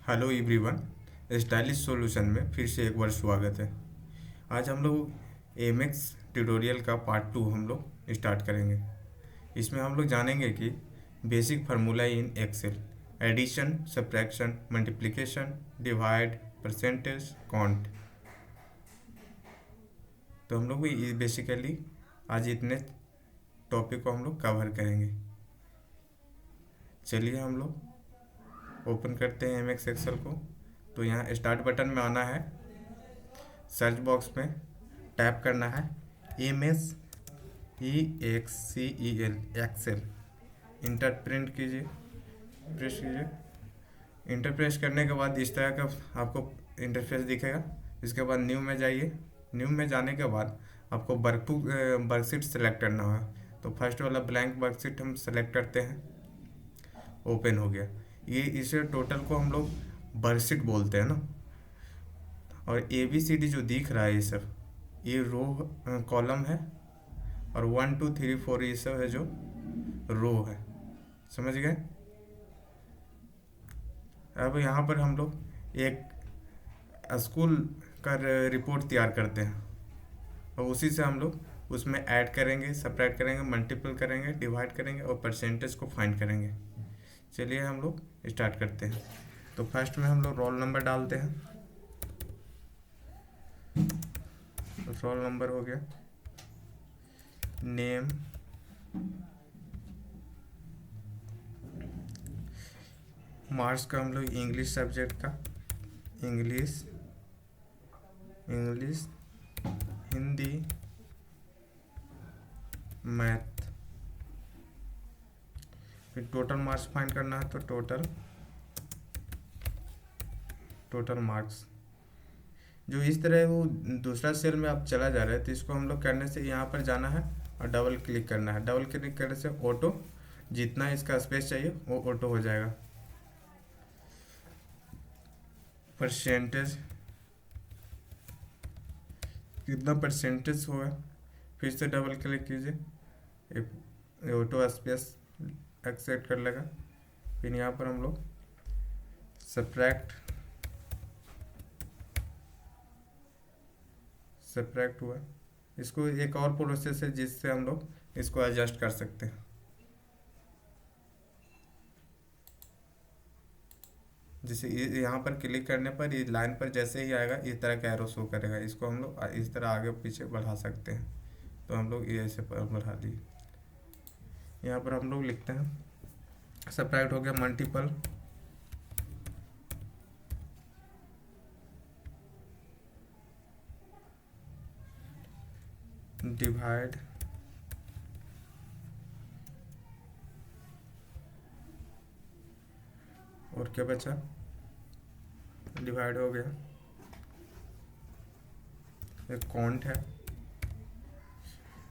Hello everyone. Stylish solution में फिर से एक बार स्वागत है। आज हम लोग एमएक्स ट्यूटोरियल का पार्ट 2 हम लोग स्टार्ट करेंगे। इसमें हम लोग जानेंगे कि basic formula in Excel, addition, subtraction, multiplication, divide, percentage, count. तो हम लोग भी बेसिकली आज इतने टॉपिक को हम लोग कवर करेंगे। चलिए हम लोग ओपन करते हैं एमएक्स एक्सेल को। तो यहाँ स्टार्ट बटन में आना है, सर्च बॉक्स में टैप करना है EMSEXCEL एक्सेल। इंटर प्रिंट कीजिए, प्रेस कीजिए। इंटर प्रेस करने के बाद इस तरह का आपको इंटरफेस दिखेगा। इसके बाद न्यू में जाइए। न्यू में जाने के बाद आपको वर्कशीट सेलेक्ट करना होगा। तो फर्स्ट वाला ब्लैंक वर्कशीट हम सेलेक्ट करते हैं। ओपन हो गया। ये इसे टोटल को हम लोग वर्कशीट बोलते हैं ना। और ABCD जो दिख रहा है ये सब, ये रो कॉलम है, और 1 2 3 4 ये सब है जो रो है। समझ गए। अब यहाँ पर हम लोग एक स्कूल का रिपोर्ट तैयार करते हैं, और उसी से हम लोग उसमें ऐड करेंगे, सब्ट्रैक्ट करेंगे, मल्टीपल करेंगे, डिवाइड करेंगे और परसेंटेज को फाइंड करेंगे। चलिए हम लोग स्टार्ट करते हैं। तो फर्स्ट में हम लोग रोल नंबर डालते हैं। तो रोल नंबर हो गया। नेम, मार्क्स का हम लोग इंग्लिश सब्जेक्ट का, इंग्लिश, हिंदी, मैथ। फिर टोटल मार्क्स फाइंड करना है, तो टोटल मार्क्स जो इस तरह वो दूसरा सेल में आप चला जा रहा है। तो इसको हम लोग करने से यहाँ पर जाना है और डबल क्लिक करना है। डबल क्लिक करने से ऑटो, जितना इसका स्पेस चाहिए वो ऑटो हो जाएगा। परसेंटेज, कितना परसेंटेज होगा, फिर से डबल क्लिक कीजिए, ऑटो स्पेस एक्सेप्ट कर लेगा। फिर यहाँ पर हम लोग सब्ट्रैक्ट हुआ। इसको एक और प्रोसेस है जिससे हम लोग इसको एडजस्ट कर सकते हैं। जैसे यहाँ पर क्लिक करने पर ये लाइन पर जैसे ही आएगा इस तरह का एरो शो करेगा। इसको हम लोग इस तरह आगे पीछे बढ़ा सकते हैं। तो हम लोग ये ऐसे बढ़ा दिए। यहाँ पर हम लोग लिखते हैं सब्ट्रैक्ट हो गया, मल्टीपल, डिवाइड, और क्या बचा, डिवाइड हो गया। एक काउंट है,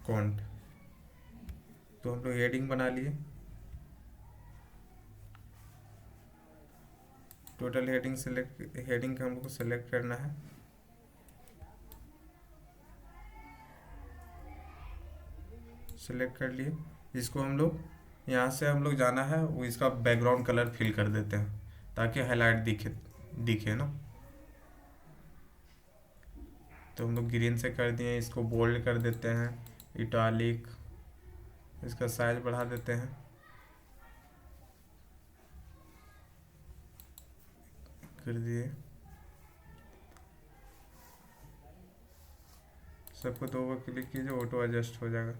काउंट। तो हम लोग हेडिंग बना लिए। टोटल हेडिंग का हम लोग को सेलेक्ट करना है। सेलेक्ट कर लिए। इसको हम लोग यहाँ से हम लोग जाना है, वो इसका बैकग्राउंड कलर फिल कर देते हैं ताकि हाईलाइट दिखे ना। तो हम लोग ग्रीन से कर दिए। इसको बोल्ड कर देते हैं, इटालिक, इसका साइज बढ़ा देते हैं, कर दिए। सबको 2 बार क्लिक कीजिए, ऑटो एडजस्ट हो जाएगा।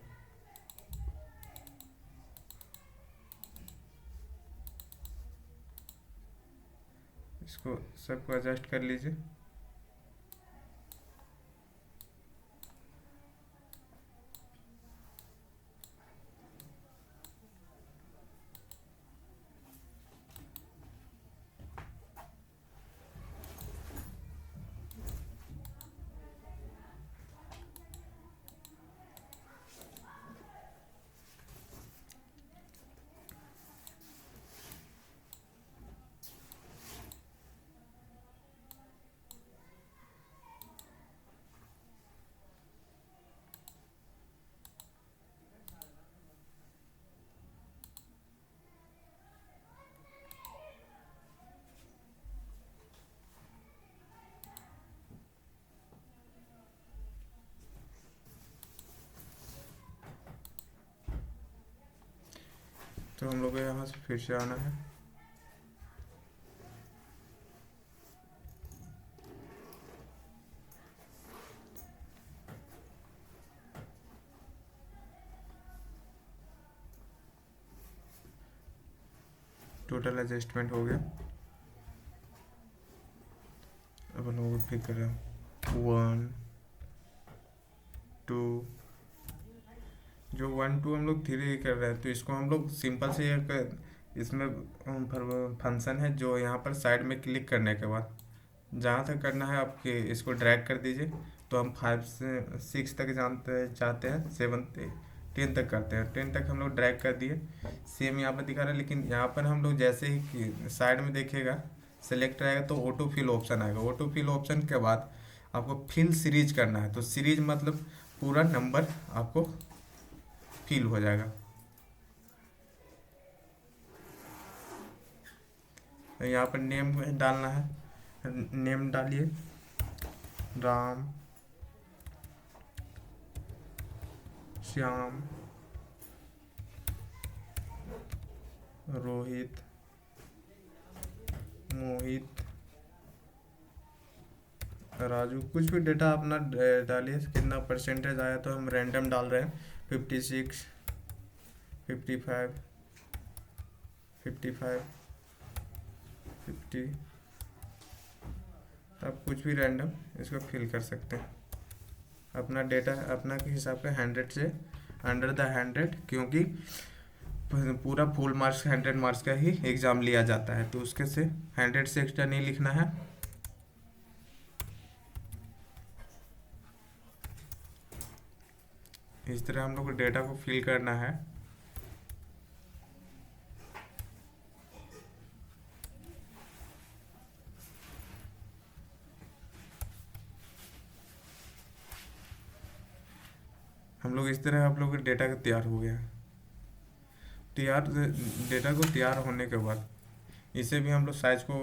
इसको सबको एडजस्ट कर लीजिए। तो हम लोग को यहाँ से फिर से आना है। टोटल एडजस्टमेंट हो गया। अब हम लोग को फिर कर 1 2, जो 1 2 हम लोग धीरे कर रहे हैं, तो इसको हम लोग सिंपल से एक इसमें फंक्शन है जो यहाँ पर साइड में क्लिक करने के बाद जहाँ तक करना है आपके इसको ड्रैग कर दीजिए। तो हम 5 से 6 तक जानते चाहते हैं, 7 10 तक करते हैं, 10 तक हम लोग ड्रैग कर दिए। सेम यहाँ पर दिखा रहा है, लेकिन यहाँ पर हम लोग जैसे ही साइड में देखिएगा सेलेक्ट रहेगा तो ऑटो फिल ऑप्शन आएगा। ऑटो फिल ऑप्शन के बाद आपको फिल सीरीज करना है, तो सीरीज मतलब पूरा नंबर आपको फिल हो जाएगा। यहाँ पर नेम डालना है, नेम डालिए राम श्याम रोहित मोहित राजू, कुछ भी डेटा अपना डालिए। कितना परसेंटेज आया तो हम रैंडम डाल रहे हैं, 56 55 55 50। आप कुछ भी रैंडम इसको फिल कर सकते हैं अपना डेटा अपना के हिसाब से। 100 से अंडर द 100, क्योंकि पूरा फुल मार्क्स 100 मार्क्स का ही एग्ज़ाम लिया जाता है, तो उसके से 100 से एक्स्ट्रा नहीं लिखना है। इस तरह हम लोग को डेटा को फिल करना है। हम लोग इस तरह आप लोग का डेटा का तैयार हो गया। तैयार डेटा को तैयार होने के बाद इसे भी हम लोग साइज को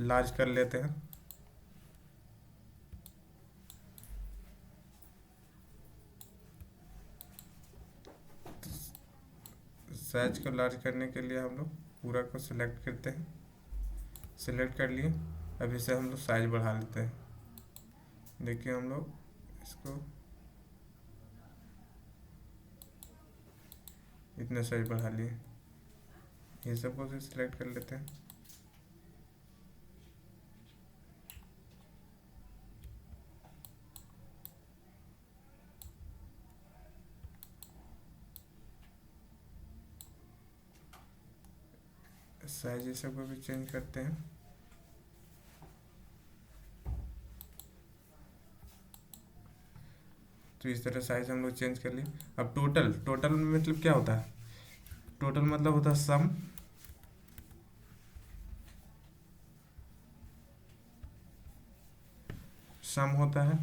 लार्ज कर लेते हैं। साइज को लार्ज करने के लिए हम लोग पूरा को सिलेक्ट करते हैं। सिलेक्ट कर लिए, अब इसे हम लोग साइज बढ़ा लेते हैं। देखिए हम लोग इसको इतने साइज बढ़ा लिए। ये सबको से सिलेक्ट कर लेते हैं। साइज ये सबको भी चेंज करते हैं। तो इस तरह साइज हम लोग चेंज कर लिए। अब टोटल, टोटल मतलब क्या होता है? टोटल मतलब होता है सम। सम होता है,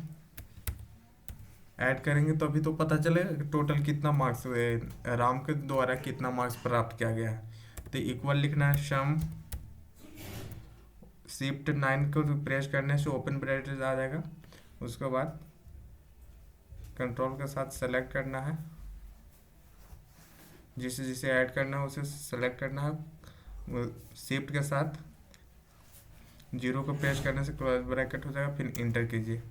ऐड करेंगे तो अभी तो पता चलेगा टोटल कितना मार्क्स राम के द्वारा कितना मार्क्स प्राप्त किया गया है। तो इक्वल लिखना है सम, शिफ्ट 9 को प्रेस करने से ओपन ब्रैकेट आ जाएगा। उसके बाद कंट्रोल के साथ सेलेक्ट करना है, जिसे जिसे ऐड करना है उसे सेलेक्ट करना है। शिफ्ट के साथ 0 को प्रेस करने से क्लोज ब्रैकेट हो जाएगा, फिर इंटर कीजिए।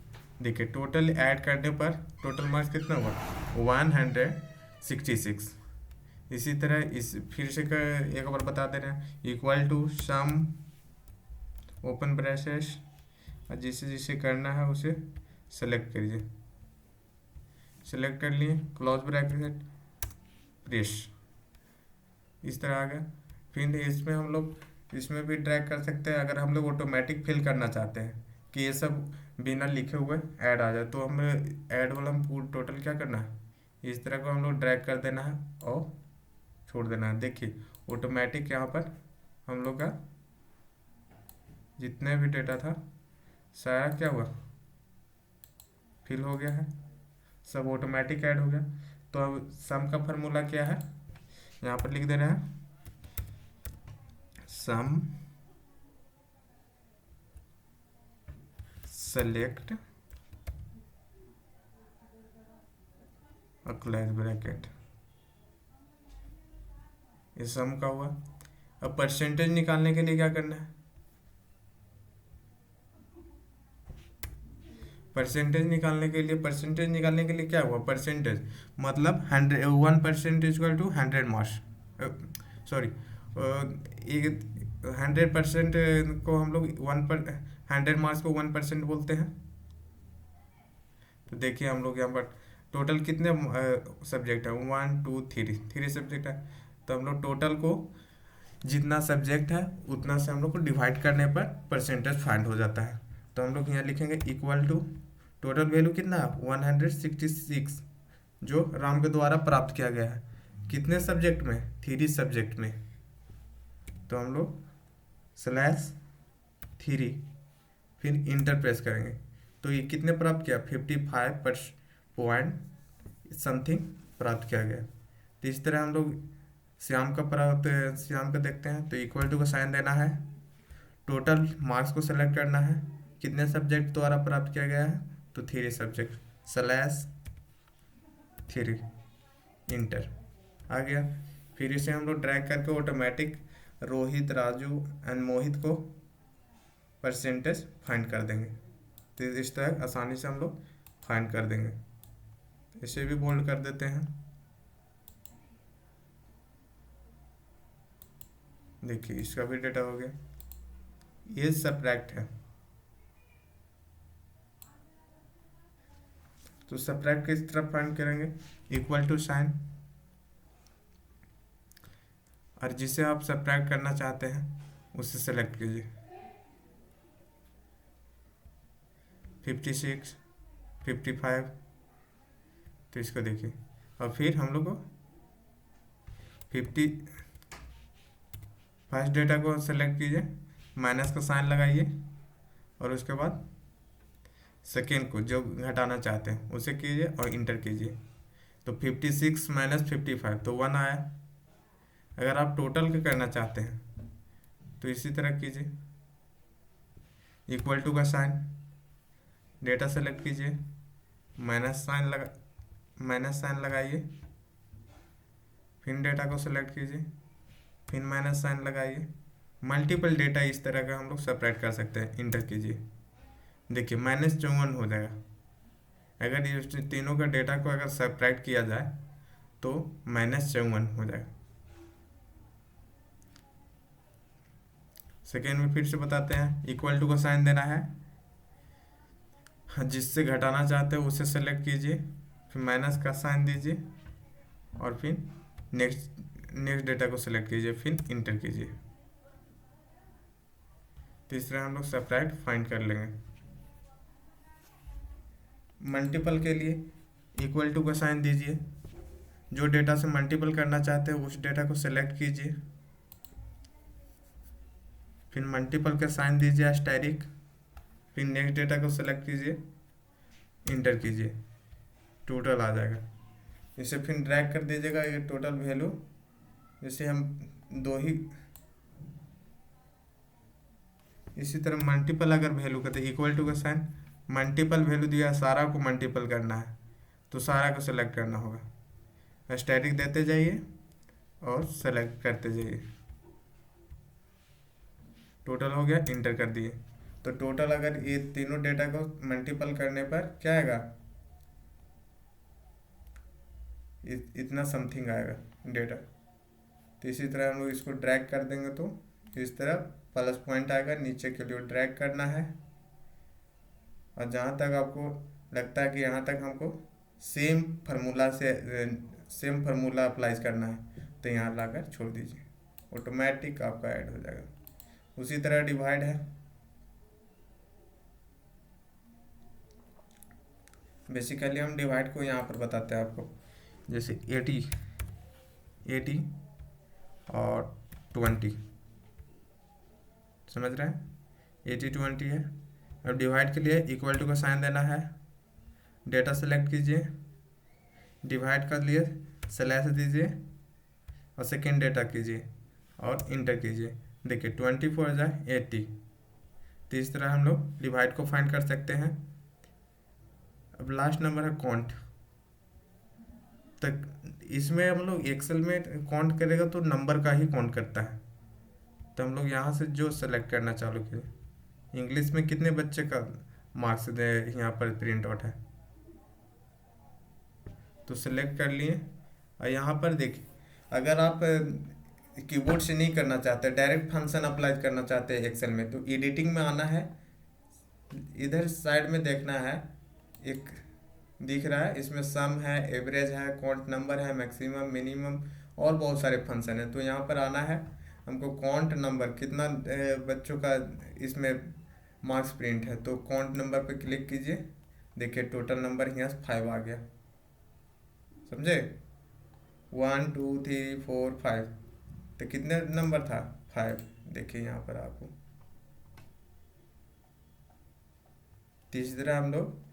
देखिए टोटल ऐड करने पर टोटल मार्क्स कितना हुआ? 166। इसी तरह इस फिर से एक बार बता दे रहे हैं, equal to sum open bracket, और जिसे जिसे करना है उसे सेलेक्ट करिए। सेलेक्ट कर लिए, क्लोज ब्रैकेट प्रेस, इस तरह आ गया। फिर इसमें हम लोग इसमें भी ड्रैग कर सकते हैं। अगर हम लोग ऑटोमेटिक फिल करना चाहते हैं कि ये सब बिना लिखे हुए ऐड आ जाए, तो हमें ऐड वाला हम पूरा टोटल क्या करना है, इस तरह को हम लोग ड्रैग कर देना है और छोड़ देना है। देखिए ऑटोमेटिक यहाँ पर हम लोग का जितने भी डेटा था सारा क्या हुआ, फिल हो गया है, सब ऑटोमेटिक ऐड हो गया। तो अब सम का फार्मूला क्या है, यहाँ पर लिख दे रहे हैं सम सेलेक्ट क्लोज ब्रैकेट, ये सम का हुआ। अब परसेंटेज निकालने के लिए क्या करना है, परसेंटेज निकालने के लिए क्या हुआ, परसेंटेज मतलब 1% इक्वल टू 100 मार्क्स, सॉरी, 100% को हम लोग 100 मार्क्स को 1% बोलते हैं। तो देखिए हम लोग यहाँ पर टोटल कितने सब्जेक्ट है, 1 2 3 सब्जेक्ट है। तो हम लोग टोटल को जितना सब्जेक्ट है उतना से हम लोग को डिवाइड करने पर परसेंटेज फाइंड हो जाता है। तो हम लोग यहाँ लिखेंगे इक्वल टू टोटल वैल्यू कितना है 166 जो राम के द्वारा प्राप्त किया गया है, कितने सब्जेक्ट में, 3 सब्जेक्ट में। तो हम लोग /3 फिर इंटर प्रेस करेंगे। तो ये कितने प्राप्त किया, 55 पॉइंट समथिंग प्राप्त किया गया। तो इस तरह हम लोग श्याम का देखते हैं। तो इक्वल टू का साइन देना है, टोटल मार्क्स को सेलेक्ट करना है, कितने सब्जेक्ट द्वारा प्राप्त किया गया है, तो 3 सब्जेक्ट /3 इंटर आ गया। फिर इसे हम लोग ड्रैग करके ऑटोमेटिक रोहित, राजू एंड मोहित को परसेंटेज फाइंड कर देंगे। तो इस तरह आसानी से हम लोग फाइंड कर देंगे। इसे भी बोल्ड कर देते हैं। देखिए इसका भी डेटा हो गया। ये सब्ट्रैक्ट है, तो सब्ट्रैक्ट किस तरफ फाइंड करेंगे, इक्वल टू साइन, और जिसे आप सब्ट्रैक्ट करना चाहते हैं उसे सेलेक्ट कीजिए। 56 55, तो इसको देखिए। और फिर हम लोग को 50 फर्स्ट डेटा को सेलेक्ट कीजिए, माइनस का साइन लगाइए, और उसके बाद सेकेंड को जो घटाना चाहते हैं उसे कीजिए और इंटर कीजिए। तो 56 - 55 तो 1 आया। अगर आप टोटल का करना चाहते हैं तो इसी तरह कीजिए, इक्वल टू का साइन, डेटा सेलेक्ट कीजिए, माइनस साइन लगाइए, फिर डेटा को सेलेक्ट कीजिए, फिर माइनस साइन लगाइए। मल्टीपल डेटा इस तरह का हम लोग सेपरेट कर सकते हैं, इंटर कीजिए। देखिए -54 हो जाएगा। अगर ये तीनों का डेटा को अगर सेपरेट किया जाए तो -54 हो जाएगा। सेकेंड में फिर से बताते हैं, इक्वल टू का साइन देना है, जिससे घटाना चाहते हो उसे सेलेक्ट कीजिए, फिर माइनस का साइन दीजिए, और फिर नेक्स्ट डेटा को सेलेक्ट कीजिए, फिर इंटर कीजिए। तीसरा हम लोग सेपरेट फाइंड कर लेंगे। मल्टीपल के लिए इक्वल टू का साइन दीजिए, जो डेटा से मल्टीपल करना चाहते हो उस डेटा को सेलेक्ट कीजिए, फिर मल्टीपल का साइन दीजिए एस्टेरिक, फिर नेक्स्ट डेटा को सेलेक्ट कीजिए, इंटर कीजिए, टोटल आ जाएगा। इसे फिर ड्रैग कर दीजिएगा, ये टोटल वैल्यू, जैसे हम दो ही, इसी तरह मल्टीपल अगर वैल्यू करते इक्वल टू का साइन, मल्टीपल वैल्यू दिया, सारा को मल्टीपल करना है तो सारा को सेलेक्ट करना होगा, स्टैटिक देते जाइए और सेलेक्ट करते जाइए। टोटल हो गया, इंटर कर दिए। तो टोटल अगर ये तीनों डेटा को मल्टीपल करने पर क्या आएगा, इतना समथिंग आएगा डेटा। तो इसी तरह हम लोग इसको ड्रैग कर देंगे तो इस तरह प्लस पॉइंट आएगा, नीचे के लिए ड्रैग करना है, और जहाँ तक आपको लगता है कि यहाँ तक हमको सेम फार्मूला अप्लाई करना है तो यहाँ लाकर छोड़ दीजिए, ऑटोमेटिक आपका ऐड हो जाएगा। उसी तरह डिवाइड है, बेसिकली हम डिवाइड को यहाँ पर बताते हैं आपको, जैसे 80 और 20, समझ रहे हैं, 80 20 है। अब डिवाइड के लिए इक्वल टू का साइन देना है, डेटा सेलेक्ट कीजिए, डिवाइड कर लिए स्लैश दीजिए, और सेकेंड डेटा कीजिए और इंटर कीजिए। देखिए 24 × 80। तो इस तरह हम लोग डिवाइड को फाइंड कर सकते हैं। अब लास्ट नंबर है काउंट, तक इसमें हम लोग एक्सेल में काउंट करेगा तो नंबर का ही काउंट करता है। तो हम लोग यहाँ से जो सेलेक्ट करना चालू किए, इंग्लिश में कितने बच्चे का मार्क्स दे यहाँ पर प्रिंट आउट है, तो सिलेक्ट कर लिए। और यहाँ पर देखिए, अगर आप कीबोर्ड से नहीं करना चाहते, डायरेक्ट फंक्शन अप्लाई करना चाहते हैं एक्सेल में, तो एडिटिंग में आना है, इधर साइड में देखना है, एक दिख रहा है, इसमें सम है, एवरेज है, काउंट नंबर है, मैक्सिमम, मिनिमम और बहुत सारे फंक्शन है। तो यहाँ पर आना है हमको, काउंट नंबर कितना बच्चों का इसमें मार्क्स प्रिंट है, तो काउंट नंबर पे क्लिक कीजिए। देखिए टोटल नंबर यहाँ 5 आ गया, समझे, 1 2 3 4 5, तो कितने नंबर था 5। देखिए यहाँ पर आपको तीसरा हम लोग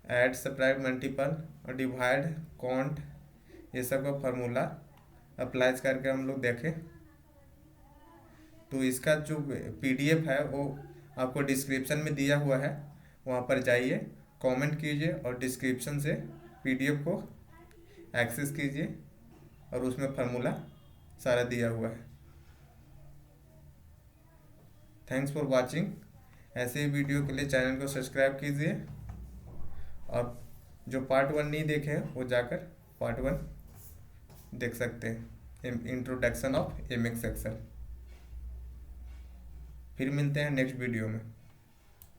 ऐड, सब्ट्रैक्ट, मल्टीपल और डिवाइड, काउंट, ये सब का फार्मूला अप्लाई करके हम लोग देखें। तो इसका जो पीडीएफ है वो आपको डिस्क्रिप्शन में दिया हुआ है, वहाँ पर जाइए, कमेंट कीजिए और डिस्क्रिप्शन से पीडीएफ को एक्सेस कीजिए, और उसमें फार्मूला सारा दिया हुआ है। Thanks for watching. ऐसे ही वीडियो के लिए चैनल को सब्सक्राइब कीजिए, और जो पार्ट 1 नहीं देखे हैं वो जाकर पार्ट 1 देख सकते हैं, इंट्रोडक्शन ऑफ एमएस एक्सेल। फिर मिलते हैं नेक्स्ट वीडियो में।